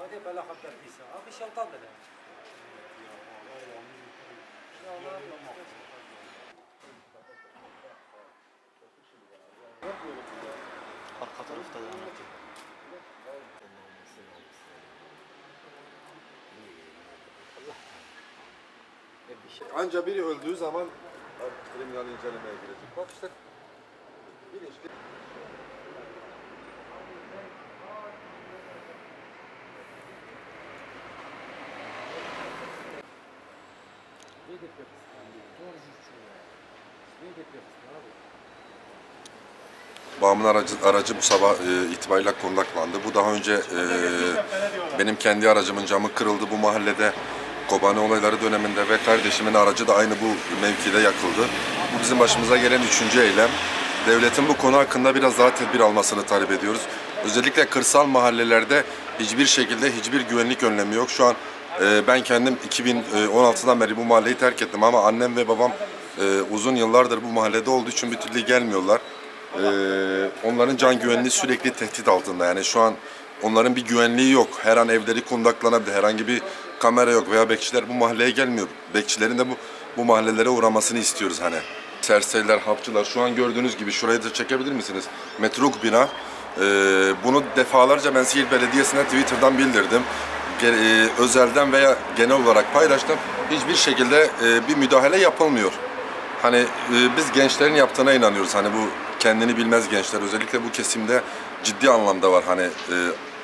هذه بلا خبر فيها أبي شلطة بلا Arka tarafta da anlatıyor. Anca biri öldüğü zaman kriminal incelemeye girecek. Bak işte bilinçli. Bağımlı aracı bu sabah itibariyle kundaklandı. Bu daha önce benim kendi aracımın camı kırıldı bu mahallede. Kobane olayları döneminde ve kardeşimin aracı da aynı bu mevkide yakıldı. Bu bizim başımıza gelen 3. eylem. Devletin bu konu hakkında biraz daha tedbir almasını talep ediyoruz. Özellikle kırsal mahallelerde hiçbir şekilde hiçbir güvenlik önlemi yok. Şu an ben kendim 2016'dan beri bu mahalleyi terk ettim ama annem ve babam uzun yıllardır bu mahallede olduğu için bir türlü gelmiyorlar. Onların can güvenliği sürekli tehdit altında. Yani şu an onların bir güvenliği yok. Her an evleri kundaklanabilir. Herhangi bir kamera yok veya bekçiler bu mahalleye gelmiyor. Bekçilerin de bu mahallelere uğramasını istiyoruz hani. Serseriler, hapçılar şu an gördüğünüz gibi şurayı da çekebilir misiniz? Metruk bina. Bunu defalarca ben Siirt Belediyesi'ne Twitter'dan bildirdim. Özelden veya genel olarak paylaştım. Hiçbir şekilde bir müdahale yapılmıyor. Hani biz gençlerin yaptığına inanıyoruz. Hani bu kendini bilmez gençler özellikle bu kesimde ciddi anlamda var. Hani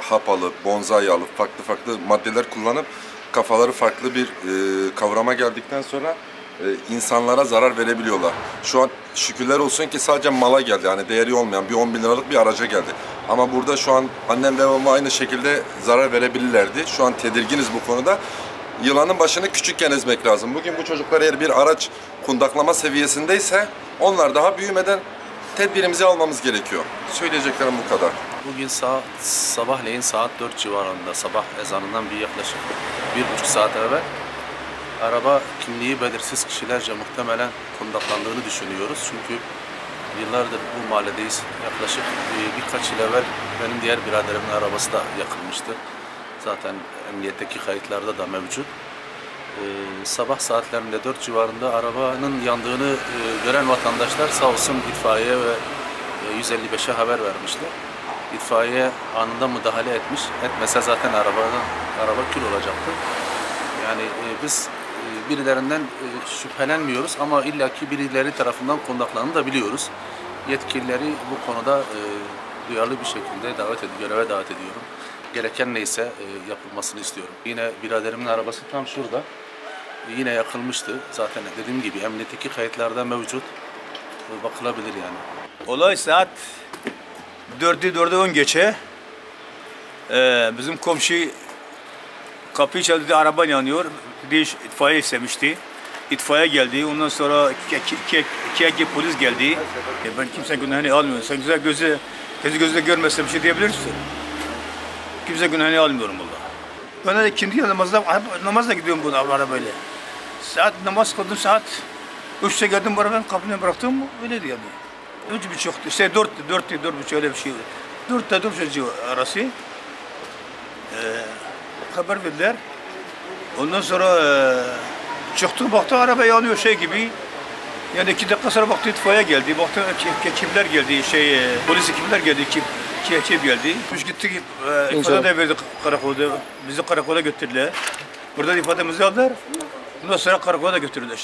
hap alıp, bonzai alıp farklı maddeler kullanıp kafaları farklı bir kavrama geldikten sonra insanlara zarar verebiliyorlar. Şu an şükürler olsun ki sadece mala geldi. Hani değeri olmayan bir 10 bin liralık bir araca geldi. Ama burada şu an annem ve babama aynı şekilde zarar verebilirlerdi. Şu an tedirginiz bu konuda. Yılanın başını küçükken ezmek lazım. Bugün bu çocuklar eğer bir araç kundaklama seviyesindeyse onlar daha büyümeden tedbirimizi almamız gerekiyor. Söyleyeceklerim bu kadar. Bugün sabahleyin saat 4 civarında sabah ezanından bir yaklaşık 1,5 saat evvel araba kimliği belirsiz kişilerce muhtemelen kundaklandığını düşünüyoruz. Çünkü yıllardır bu mahalledeyiz. Yaklaşık birkaç yıl evvel benim diğer biraderimin arabası da yakılmıştı. Zaten emniyetteki kayıtlarda da mevcut. Sabah saatlerinde 4 civarında arabanın yandığını gören vatandaşlar sağ olsun itfaiye ve 155'e haber vermişler. İtfaiye anında müdahale etmiş. Etmese zaten araba kül olacaktı. Yani biz birilerinden şüphelenmiyoruz ama illaki birileri tarafından kundaklandığını da biliyoruz. Yetkilileri bu konuda duyarlı bir şekilde göreve davet ediyorum. Gereken neyse yapılmasını istiyorum. Yine biraderimin arabası tam şurada. Yine yakılmıştı. Zaten dediğim gibi emniyetteki kayıtlarda mevcut. Bakılabilir yani. Olay saat 4'e 10 geçe. Bizim komşu kapıyı çaldı, araba yanıyor. İtfaiye istemişti. İtfaiye geldi. Ondan sonra iki polis geldi. Ben kimsenin günahını almıyorum. Sen güzel gözle görmezse bir şey diyebilirsin. Kimse günahını almıyorum vallahi. Ben de ikindi namazla gidiyorum bu arabayla. Namaz kıldım saat 3'te geldim bu arabanın kapını bıraktım mı? Öyleydi yani. 3.30'tu. İşte 4.30 öyle bir şey. 4.30 arası. Haber verdiler. Ondan sonra çıktık baktı araba yanıyor şey gibi. Yani 2 dakika sonra baktı itfaiye geldi. Baktı ekipler geldi. Polis ekipler geldi. Ekip geldi. Biz gittik ifade de verdik karakolda. Bizi karakola götürdüler. Burada ifademizi aldılar. Ondan sonra karakola da götürdüler